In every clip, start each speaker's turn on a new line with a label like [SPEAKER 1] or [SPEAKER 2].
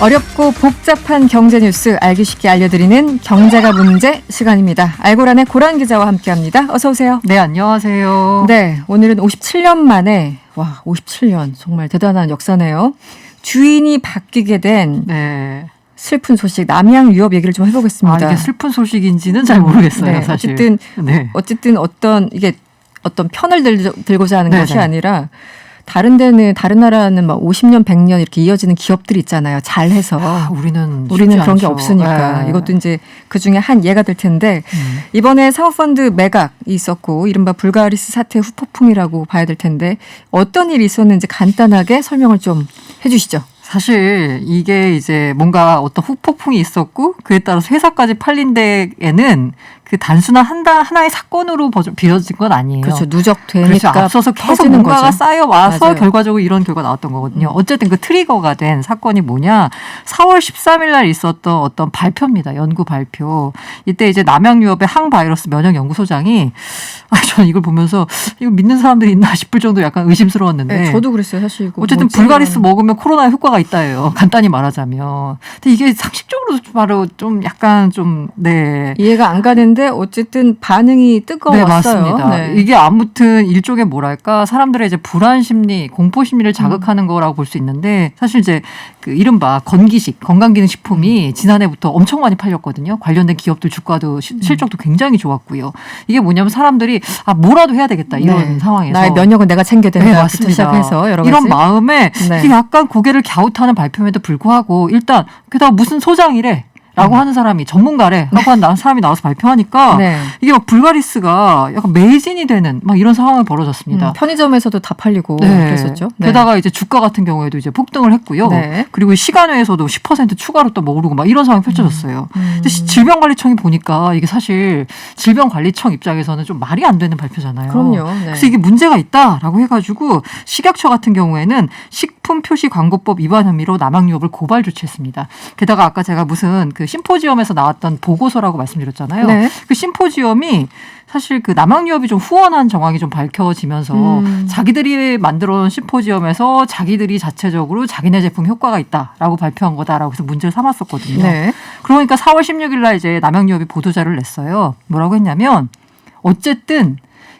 [SPEAKER 1] 어렵고 복잡한 경제 뉴스 알기 쉽게 알려드리는 경제가 문제 시간입니다. 알고란의 고란 기자와 함께합니다. 어서 오세요.
[SPEAKER 2] 네, 안녕하세요.
[SPEAKER 1] 네, 오늘은 57년 만에 57년 정말 대단한 역사네요. 주인이 바뀌게 된
[SPEAKER 2] 네.
[SPEAKER 1] 슬픈 소식 남양 유업 얘기를 좀 해보겠습니다.
[SPEAKER 2] 이게 슬픈 소식인지는 잘 모르겠어요,
[SPEAKER 1] 네,
[SPEAKER 2] 사실.
[SPEAKER 1] 어쨌든 어떤 편을 들고자 하는
[SPEAKER 2] 네네.
[SPEAKER 1] 것이 아니라 다른 나라는 막 50년, 100년 이렇게 이어지는 기업들이 있잖아요. 잘해서.
[SPEAKER 2] 우리는
[SPEAKER 1] 그런
[SPEAKER 2] 않죠.
[SPEAKER 1] 게 없으니까.
[SPEAKER 2] 네.
[SPEAKER 1] 이것도 이제 그 중에 한 예가 될 텐데 이번에 사모펀드 매각이 있었고 이른바 불가리스 사태 후폭풍이라고 봐야 될 텐데 어떤 일이 있었는지 간단하게 설명을 좀 해주시죠.
[SPEAKER 2] 사실 이게 이제 뭔가 어떤 후폭풍이 있었고 그에 따라서 회사까지 팔린 데에는 그 단순한 하나의 사건으로 비춰진 건 아니에요.
[SPEAKER 1] 그렇죠. 누적되니까
[SPEAKER 2] 그렇죠. 앞서서 계속
[SPEAKER 1] 퍼지는
[SPEAKER 2] 뭔가가
[SPEAKER 1] 거죠.
[SPEAKER 2] 쌓여와서
[SPEAKER 1] 맞아요.
[SPEAKER 2] 결과적으로 이런 결과가 나왔던 거거든요. 어쨌든 그 트리거가 된 사건이 뭐냐. 4월 13일 날 있었던 어떤 발표입니다. 연구 발표. 이때 이제 남양유업의 항바이러스 면역연구소장이 저는 이걸 보면서 이거 믿는 사람들이 있나 싶을 정도로 약간 의심스러웠는데.
[SPEAKER 1] 네, 저도 그랬어요. 사실 이거
[SPEAKER 2] 어쨌든 불가리스 먹으면 코로나에 효과가 있다예요. 간단히 말하자면. 근데 이게 상식적으로 바로 좀 약간 좀
[SPEAKER 1] 이해가 안 가는데 어쨌든 반응이 뜨거웠어요.
[SPEAKER 2] 네, 맞습니다.
[SPEAKER 1] 네.
[SPEAKER 2] 이게 아무튼 일종의 뭐랄까 사람들의 이제 불안 심리, 공포 심리를 자극하는 거라고 볼 수 있는데 사실 이제 그 이른바 건기식, 건강기능식품이 지난해부터 엄청 많이 팔렸거든요. 관련된 기업들 주가도 실적도 굉장히 좋았고요. 이게 뭐냐면 사람들이 뭐라도 해야 되겠다 이런 상황에서
[SPEAKER 1] 나의 면역은 내가 챙겨야 된다.
[SPEAKER 2] 네, 맞습니다.
[SPEAKER 1] 시작해서 여러 가지.
[SPEAKER 2] 이런 마음에 약간 고개를 갸웃하는 발표임에도 불구하고 일단 게다가 무슨 소장이래. 라고 하는 사람이 전문가래 하고 한 사람이 나와서 발표하니까 이게 막 불가리스가 약간 매진이 되는 막 이런 상황이 벌어졌습니다.
[SPEAKER 1] 편의점에서도 다 팔리고 그랬었죠.
[SPEAKER 2] 게다가 이제 주가 같은 경우에도 이제 폭등을 했고요. 그리고 시간외에서도 10% 추가로 또 오르고 막 이런 상황이 펼쳐졌어요. 근데 질병관리청이 보니까 이게 사실 질병관리청 입장에서는 좀 말이 안 되는 발표잖아요.
[SPEAKER 1] 그럼요.
[SPEAKER 2] 그래서 이게 문제가 있다라고 해가지고 식약처 같은 경우에는 식품표시광고법 위반 혐의로 남양유업을 고발 조치했습니다. 게다가 아까 제가 무슨 그 심포지엄에서 나왔던 보고서라고 말씀드렸잖아요. 그 심포지엄이 사실 그 남양유업이 좀 후원한 정황이 좀 밝혀지면서 자기들이 만들어 놓은 심포지엄에서 자기들이 자체적으로 자기네 제품 효과가 있다라고 발표한 거다라고 해서 문제를 삼았었거든요. 그러니까 4월 16일 날 이제 남양유업이 보도자료를 냈어요. 뭐라고 했냐면 어쨌든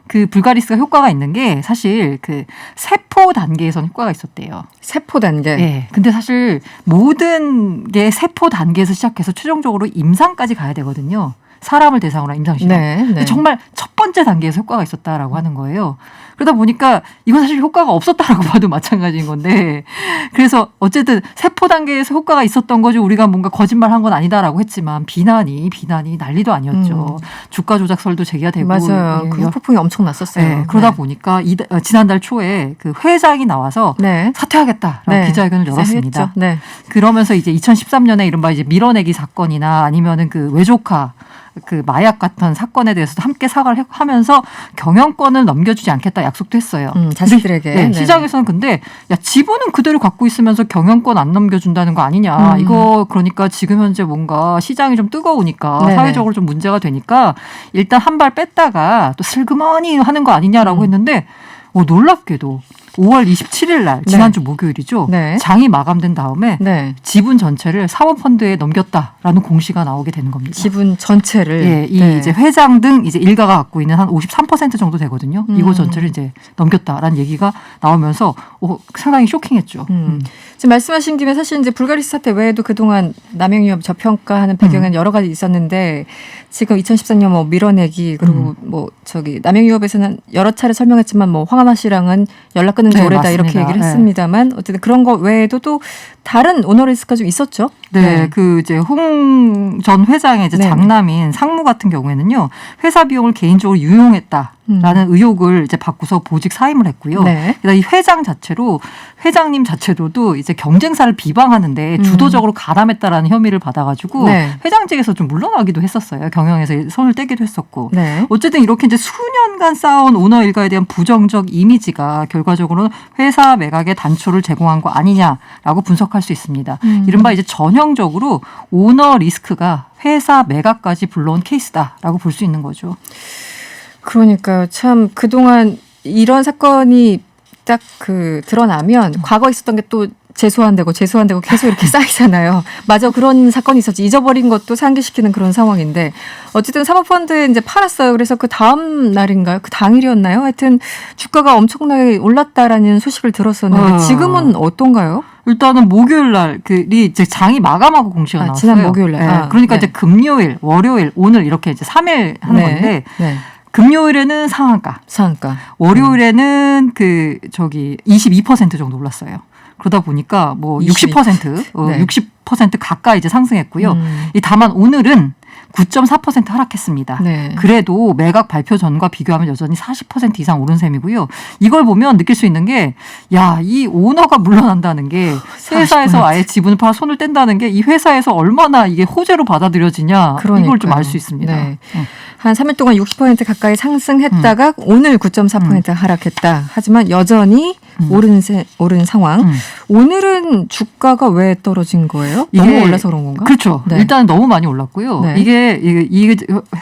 [SPEAKER 2] 그 불가리스가 효과가 있는 게 사실 그 세포 단계에서는 효과가 있었대요.
[SPEAKER 1] 세포 단계.
[SPEAKER 2] 네. 근데 사실 모든 게 세포 단계에서 시작해서 최종적으로 임상까지 가야 되거든요. 사람을 대상으로 한 임상시험. 정말 첫 번째 단계에서 효과가 있었다라고 하는 거예요. 그러다 보니까 이건 사실 효과가 없었다라고 봐도 마찬가지인 건데 그래서 어쨌든 세포 단계에서 효과가 있었던 거지 우리가 뭔가 거짓말한 건 아니다라고 했지만 비난이 난리도 아니었죠. 주가 조작설도 제기가 되고
[SPEAKER 1] 맞아요. 그 폭풍이 엄청 났었어요.
[SPEAKER 2] 그러다 보니까 지난달 초에 그 회장이 나와서 사퇴하겠다라고 기자회견을 열었습니다. 그러면서 이제 2013년에 이른바 이제 밀어내기 사건이나 아니면은 그 외조카 그 마약 같은 사건에 대해서도 함께 사과를 하면서 경영권을 넘겨주지 않겠다 약속도 했어요.
[SPEAKER 1] 자식들에게.
[SPEAKER 2] 시장에서는 근데 지분은 그대로 갖고 있으면서 경영권 안 넘겨준다는 거 아니냐. 이거 그러니까 지금 현재 뭔가 시장이 좀 뜨거우니까 사회적으로 좀 문제가 되니까 일단 한 발 뺐다가 또 슬그머니 하는 거 아니냐라고 했는데 놀랍게도 5월 27일 날 지난주 목요일이죠. 장이 마감된 다음에 지분 전체를 사모펀드에 넘겼다라는 공시가 나오게 되는 겁니다.
[SPEAKER 1] 지분 전체를
[SPEAKER 2] 이제 회장 등 이제 일가가 갖고 있는 한 53% 정도 되거든요. 이거 전체를 이제 넘겼다라는 얘기가 나오면서 상당히 쇼킹했죠.
[SPEAKER 1] 지금 말씀하신 김에 사실 이제 불가리스 사태 외에도 그동안 남양유업 저평가하는 배경에는 여러 가지 있었는데 지금 2013년 뭐 밀어내기 그리고 남양유업에서는 여러 차례 설명했지만 뭐 황하나 씨랑은 연락 끊은 지 오래다
[SPEAKER 2] 맞습니다.
[SPEAKER 1] 이렇게 얘기를 했습니다만 어쨌든 그런 거 외에도 또 다른 오너 리스크가 좀 있었죠.
[SPEAKER 2] 그 이제 홍 전 회장의 이제 장남인 상무 같은 경우에는요 회사 비용을 개인적으로 유용했다라는 의혹을 이제 받고서 보직 사임을 했고요. 그다음 이 회장님 자체로도 이제 경쟁사를 비방하는데 주도적으로 가담했다라는 혐의를 받아가지고 회장직에서 좀 물러나기도 했었어요. 경영에서 손을 떼기도 했었고. 어쨌든 이렇게 이제 수년간 쌓아온 오너 일가에 대한 부정적 이미지가 결과적으로는 회사 매각의 단초를 제공한 거 아니냐라고 분석할 수 있습니다. 이른바 이제 전형적으로 오너 리스크가 회사 매각까지 불러온 케이스다라고 볼 수 있는 거죠.
[SPEAKER 1] 그러니까요. 참 그동안 이런 사건이 딱 드러나면 과거 있었던 게 또 재소한다고 계속 이렇게 쌓이잖아요. 맞아, 그런 사건이 있었지. 잊어버린 것도 상기시키는 그런 상황인데 어쨌든 사모펀드 이제 팔았어요. 그래서 그 다음 날인가요? 그 당일이었나요? 하여튼 주가가 엄청나게 올랐다라는 소식을 들었었는데 지금은 어떤가요?
[SPEAKER 2] 일단은 목요일 날이 이제 장이 마감하고 공시가 나왔어요.
[SPEAKER 1] 지난 목요일 날.
[SPEAKER 2] 네. 그러니까 이제 금요일, 월요일, 오늘 이렇게 이제 3일 하는 건데 금요일에는 상한가. 월요일에는 22% 정도 올랐어요. 그러다 보니까 뭐 60% 가까이 이제 상승했고요. 다만 오늘은 9.4% 하락했습니다. 그래도 매각 발표 전과 비교하면 여전히 40% 이상 오른 셈이고요. 이걸 보면 느낄 수 있는 게, 야, 이 오너가 물러난다는 게 회사에서 40%. 아예 지분을 팔아 손을 뗀다는 게 이 회사에서 얼마나 이게 호재로 받아들여지냐, 이걸 좀 알 수 있습니다.
[SPEAKER 1] 한 3일 동안 60% 가까이 상승했다가 오늘 9.4% 하락했다. 하지만 여전히 오른 상황. 오늘은 주가가 왜 떨어진 거예요? 너무 올라서 그런 건가?
[SPEAKER 2] 그렇죠. 일단 너무 많이 올랐고요. 이게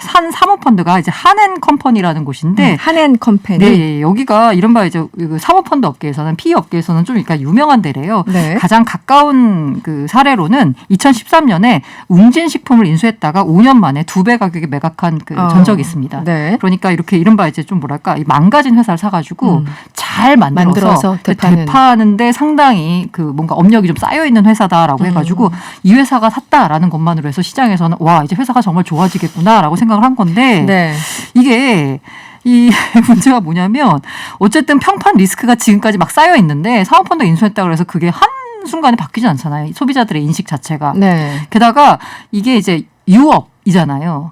[SPEAKER 2] 산 사모펀드가 이제 한엔컴퍼니라는 곳인데
[SPEAKER 1] 한엔컴퍼니.
[SPEAKER 2] 네, 여기가 이른바 이제 사모펀드 업계에서는 PE 업계에서는 좀 그러니까 유명한 데래요. 가장 가까운 그 사례로는 2013년에 웅진식품을 인수했다가 5년 만에 2배 가격에 매각한 그 전적이 있습니다. 그러니까 이렇게 이른바 이제 좀 뭐랄까 망가진 회사를 사가지고 잘 만들어서 대파하는데 상당히 그 뭔가 업력이 좀 쌓여 있는 회사다라고 해가지고 이 회사가 샀다라는 것만으로 해서 시장에서는 와, 이제 회사가 정말 좋아지겠구나라고 생각을 한 건데 이게 이 문제가 뭐냐면 어쨌든 평판 리스크가 지금까지 막 쌓여 있는데 사모펀드 인수했다고 해서 그게 한 순간에 바뀌지 않잖아요. 소비자들의 인식 자체가. 게다가 이게 이제 유업이잖아요.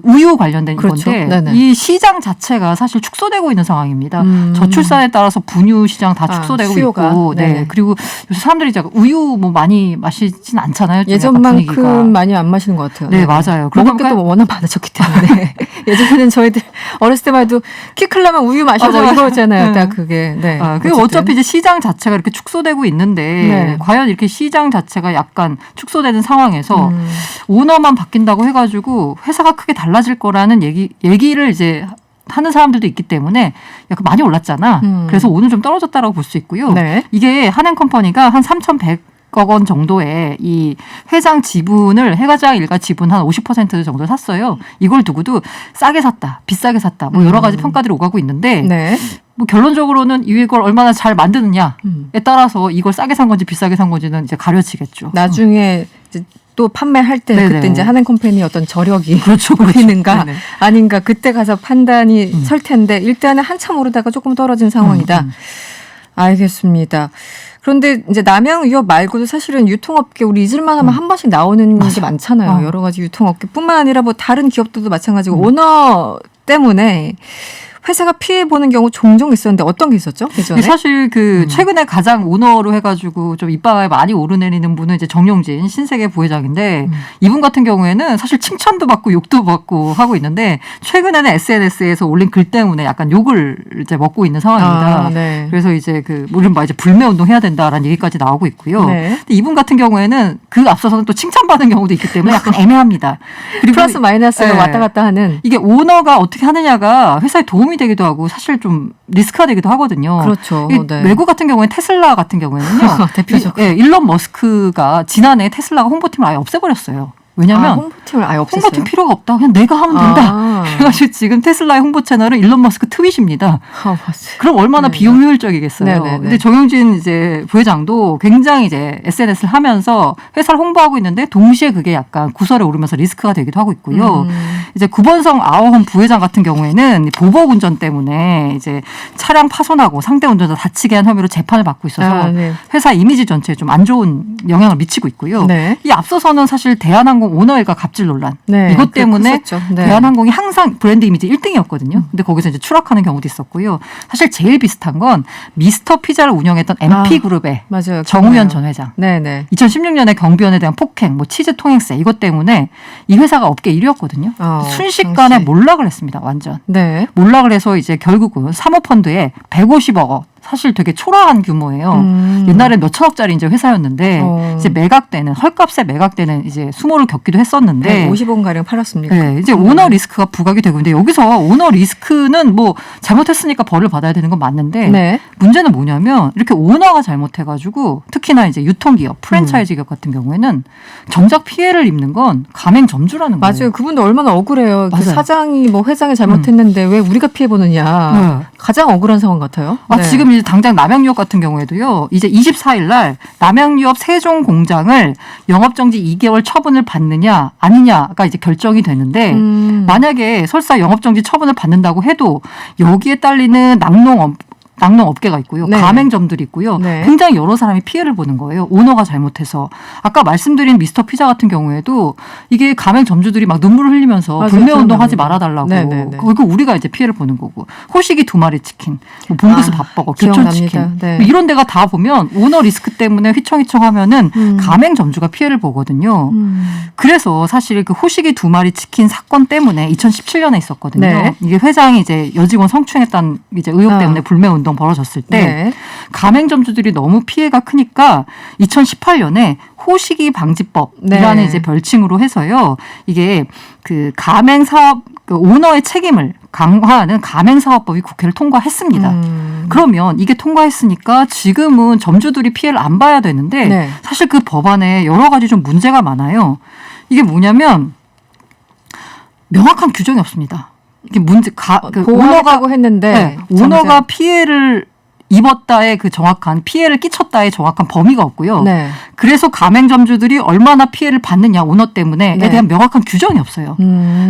[SPEAKER 2] 우유 관련된 건데 이 시장 자체가 사실 축소되고 있는 상황입니다. 저출산에 따라서 분유 시장 다 축소되고 수요가. 있고, 그리고 요새 사람들이 이제 우유 뭐 많이 마시진 않잖아요.
[SPEAKER 1] 예전만큼 많이 안 마시는 것 같아요.
[SPEAKER 2] 맞아요.
[SPEAKER 1] 먹을 게 또 워낙 많아졌기 때문에 예전에는 저희들 어렸을 때만 해도 키 크려면 우유 마셔서 이거잖아요. 딱 그게.
[SPEAKER 2] 그리고 어차피 이제 시장 자체가 이렇게 축소되고 있는데 과연 이렇게 시장 자체가 약간 축소되는 상황에서 오너만 바뀐다고 해가지고 회사가 크게 달라질 거라는 얘기를 이제 하는 사람들도 있기 때문에 약간 많이 올랐잖아. 그래서 오늘 좀 떨어졌다라고 볼 수 있고요. 이게 한엔컴퍼니가 한 3,100억 원 정도의 이 회장 지분을 해가장 일가 지분 한 50% 정도 샀어요. 이걸 두고도 싸게 샀다, 비싸게 샀다, 뭐 여러 가지 평가들이 오가고 있는데 뭐 결론적으로는 이걸 얼마나 잘 만드느냐에 따라서 이걸 싸게 산 건지 비싸게 산 건지는 이제 가려지겠죠.
[SPEAKER 1] 나중에 이제 또 판매할 때 그때 이제 한엔컴퍼니 어떤 저력이 보이는가 아닌가 그때 가서 판단이 설 텐데 일단은 한참 오르다가 조금 떨어진 상황이다. 알겠습니다. 그런데 이제 남양 위협 말고도 사실은 유통업계 우리 잊을만하면 한 번씩 나오는 게 많잖아요. 여러 가지 유통업계뿐만 아니라 뭐 다른 기업들도 마찬가지고 오너 때문에 회사가 피해 보는 경우 종종 있었는데 어떤 게 있었죠? 예전에?
[SPEAKER 2] 사실 최근에 가장 오너로 해가지고 좀 입방아에 많이 오르내리는 분은 이제 정용진 신세계 부회장인데 이분 같은 경우에는 사실 칭찬도 받고 욕도 받고 하고 있는데 최근에는 SNS에서 올린 글 때문에 약간 욕을 이제 먹고 있는 상황입니다. 그래서 이제 이른바 이제 불매 운동 해야 된다라는 얘기까지 나오고 있고요. 근데 이분 같은 경우에는 그 앞서서는 또 칭찬받는 경우도 있기 때문에 약간 애매합니다. 그리고
[SPEAKER 1] 플러스 마이너스가 왔다 갔다 하는
[SPEAKER 2] 이게 오너가 어떻게 하느냐가 회사에 도움이 되기도 하고 사실 좀 리스크가 되기도 하거든요.
[SPEAKER 1] 그렇죠.
[SPEAKER 2] 외국 같은 경우에 테슬라 같은 경우에는요.
[SPEAKER 1] 대표적.
[SPEAKER 2] 일론 머스크가 지난해 테슬라가 홍보팀을 아예 없애버렸어요. 왜냐하면
[SPEAKER 1] 홍보팀을 아예 없앴어요.
[SPEAKER 2] 홍보팀 필요가 없다. 그냥 내가 하면 된다. 그래가지고 지금 테슬라의 홍보 채널은 일론 머스크 트윗입니다. 그럼 얼마나 비용 효율적이겠어요. 근데 정용진 이제 부회장도 굉장히 이제 SNS를 하면서 회사를 홍보하고 있는데 동시에 그게 약간 구설에 오르면서 리스크가 되기도 하고 있고요. 이제 구본성 아워홈 부회장 같은 경우에는 보복 운전 때문에 이제 차량 파손하고 상대 운전자 다치게 한 혐의로 재판을 받고 있어서 회사 이미지 전체에 좀 안 좋은 영향을 미치고 있고요. 이 앞서서는 사실 대한항공 오너일가 갑질 논란 이것 때문에 대한항공이 항상 브랜드 이미지 1등이었거든요. 근데 거기서 이제 추락하는 경우도 있었고요. 사실 제일 비슷한 건 미스터 피자를 운영했던 MP그룹의 정우현 전 회장. 2016년에 경비원에 대한 폭행, 뭐 치즈 통행세 이것 때문에 이 회사가 업계 1위였거든요. 순식간에 몰락을 했습니다. 완전. 몰락을 해서 이제 결국은 사모펀드에 150억 원 사실 되게 초라한 규모예요. 옛날에 몇 천억짜리 이제 회사였는데 이제 매각되는 헐값에 매각되는 이제 수모를 겪기도 했었는데
[SPEAKER 1] 50원 가량 팔았습니까?
[SPEAKER 2] 네, 이제 오너 리스크가 부각이 되고 있는데 여기서 오너 리스크는 뭐 잘못했으니까 벌을 받아야 되는 건 맞는데
[SPEAKER 1] 네.
[SPEAKER 2] 문제는 뭐냐면 이렇게 오너가 잘못해가지고 특히나 이제 유통기업, 프랜차이즈 기업 같은 경우에는 정작 피해를 입는 건 가맹점주라는 거예요.
[SPEAKER 1] 맞아요. 그분도 얼마나 억울해요. 그
[SPEAKER 2] 맞아요.
[SPEAKER 1] 사장이 뭐 회장이 잘못했는데 왜 우리가 피해 보느냐.
[SPEAKER 2] 네.
[SPEAKER 1] 가장 억울한 상황 같아요.
[SPEAKER 2] 아,
[SPEAKER 1] 네.
[SPEAKER 2] 지금 이제 당장 남양유업 같은 경우에도요. 이제 24일 날 남양유업 세종 공장을 영업정지 2개월 처분을 받느냐 아니냐가 이제 결정이 되는데 만약에 설사 영업정지 처분을 받는다고 해도 여기에 딸리는 낙농업계가 있고요.
[SPEAKER 1] 네.
[SPEAKER 2] 가맹점들이 있고요.
[SPEAKER 1] 네.
[SPEAKER 2] 굉장히 여러 사람이 피해를 보는 거예요. 오너가 잘못해서. 아까 말씀드린 미스터 피자 같은 경우에도 이게 가맹점주들이 막 눈물을 흘리면서
[SPEAKER 1] 맞아요.
[SPEAKER 2] 불매운동 하지 말아달라고.
[SPEAKER 1] 네네네.
[SPEAKER 2] 그리고 우리가 이제 피해를 보는 거고. 호식이 2마리 치킨, 뭐 봉구스 밥버거, 교촌치킨.
[SPEAKER 1] 기억납니다. 네.
[SPEAKER 2] 뭐 이런 데가 다 보면 오너 리스크 때문에 휘청휘청 하면은 가맹점주가 피해를 보거든요. 그래서 사실 그 호식이 2마리 치킨 사건 때문에 2017년에 있었거든요.
[SPEAKER 1] 네.
[SPEAKER 2] 이게 회장이 이제 여직원 성추행했다는 이제 의혹 때문에 불매운동 벌어졌을 때
[SPEAKER 1] 네.
[SPEAKER 2] 가맹점주들이 너무 피해가 크니까 2018년에 호식이 방지법이라는
[SPEAKER 1] 네.
[SPEAKER 2] 이제 별칭으로 해서요. 이게 그 가맹 사업 그 오너의 책임을 강화하는 가맹 사업법이 국회를 통과했습니다. 그러면 이게 통과했으니까 지금은 점주들이 피해를 안 봐야 되는데
[SPEAKER 1] 네.
[SPEAKER 2] 사실 그 법안에 여러 가지 좀 문제가 많아요. 이게 뭐냐면 명확한 규정이 없습니다. 이게
[SPEAKER 1] 보호하겠다고 했는데
[SPEAKER 2] 네, 오너가 피해를 입었다의 그 정확한 피해를 끼쳤다의 정확한 범위가 없고요.
[SPEAKER 1] 네.
[SPEAKER 2] 그래서 가맹점주들이 얼마나 피해를 받느냐 오너 때문에에
[SPEAKER 1] 네.
[SPEAKER 2] 대한 명확한 규정이 없어요.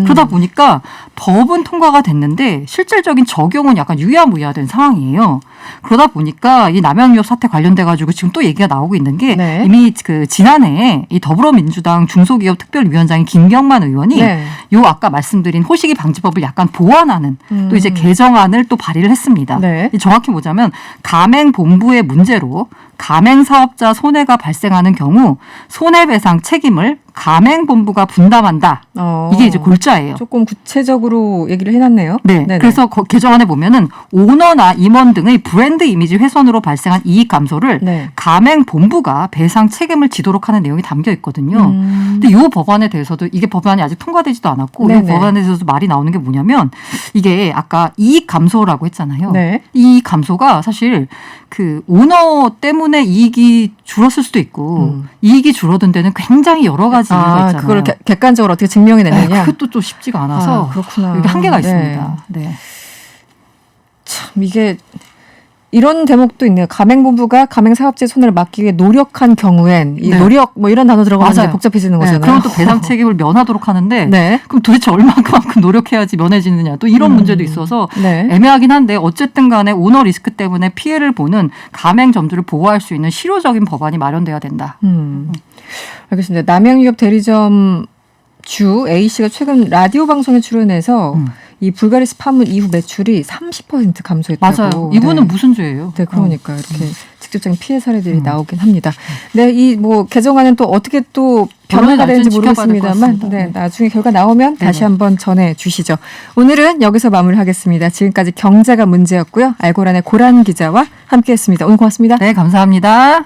[SPEAKER 2] 그러다 보니까 법은 통과가 됐는데 실질적인 적용은 약간 유야무야된 상황이에요. 그러다 보니까 이 남양유업 사태 관련돼 가지고 지금 또 얘기가 나오고 있는 게
[SPEAKER 1] 네.
[SPEAKER 2] 이미 그 지난해에 이 더불어민주당 중소기업 특별위원장인 김경만 의원이
[SPEAKER 1] 네.
[SPEAKER 2] 요 아까 말씀드린 호식이 방지법을 약간 보완하는 또 이제 개정안을 또 발의를 했습니다.
[SPEAKER 1] 네.
[SPEAKER 2] 정확히 뭐냐면 가맹본부의 문제로 가맹사업자 손해가 발생하는 경우 손해배상 책임을 가맹본부가 분담한다. 이게 이제 골자예요.
[SPEAKER 1] 조금 구체적으로 얘기를 해놨네요.
[SPEAKER 2] 네.
[SPEAKER 1] 네네.
[SPEAKER 2] 그래서 개정안에 보면은 오너나 임원 등의 브랜드 이미지 훼손으로 발생한 이익 감소를
[SPEAKER 1] 네.
[SPEAKER 2] 가맹본부가 배상 책임을 지도록 하는 내용이 담겨 있거든요. 근데 이 법안에 대해서도 이게 법안이 아직 통과되지도 않았고 이
[SPEAKER 1] 네네.
[SPEAKER 2] 법안에 대해서도 말이 나오는 게 뭐냐면 이게 아까 이익 감소라고 했잖아요.
[SPEAKER 1] 네.
[SPEAKER 2] 이 감소가 사실 그 오너 때문에 이익이 줄었을 수도 있고 이익이 줄어든 데는 굉장히 여러 가지 이유가 있잖아요.
[SPEAKER 1] 그걸 객관적으로 어떻게 증명이 되느냐.
[SPEAKER 2] 네, 그것도 좀 쉽지가 않아서
[SPEAKER 1] 그렇구나.
[SPEAKER 2] 여기 한계가
[SPEAKER 1] 네.
[SPEAKER 2] 있습니다. 네.
[SPEAKER 1] 참 이게 이런 대목도 있네요. 가맹본부가 가맹사업자의 손해를 막기 위해 노력한 경우엔 이
[SPEAKER 2] 네.
[SPEAKER 1] 노력 뭐 이런 단어 들어가면
[SPEAKER 2] 맞아요.
[SPEAKER 1] 이제 복잡해지는 거잖아요.
[SPEAKER 2] 그럼 또 배상 책임을 면하도록 하는데
[SPEAKER 1] 네.
[SPEAKER 2] 그럼 도대체 얼마만큼 노력해야지 면해지느냐 또 이런 문제도 있어서
[SPEAKER 1] 네.
[SPEAKER 2] 애매하긴 한데 어쨌든 간에 오너 리스크 때문에 피해를 보는 가맹점주를 보호할 수 있는 실효적인 법안이 마련돼야 된다.
[SPEAKER 1] 알겠습니다. 남양유업 대리점 주 A씨가 최근 라디오 방송에 출연해서 이 불가리스 파문 이후 매출이 30% 감소했다고.
[SPEAKER 2] 맞아요. 이분은
[SPEAKER 1] 네.
[SPEAKER 2] 무슨 죄예요?
[SPEAKER 1] 네, 그러니까 이렇게 직접적인 피해 사례들이 나오긴 합니다. 네, 이 뭐 개정안은 또 어떻게 또 변화가 되는지 모르겠습니다만, 네, 나중에 결과 나오면 다시 한번 전해 주시죠. 오늘은 여기서 마무리하겠습니다. 지금까지 경제가 문제였고요. 알고란의 고란 기자와 함께했습니다. 오늘 고맙습니다.
[SPEAKER 2] 네, 감사합니다.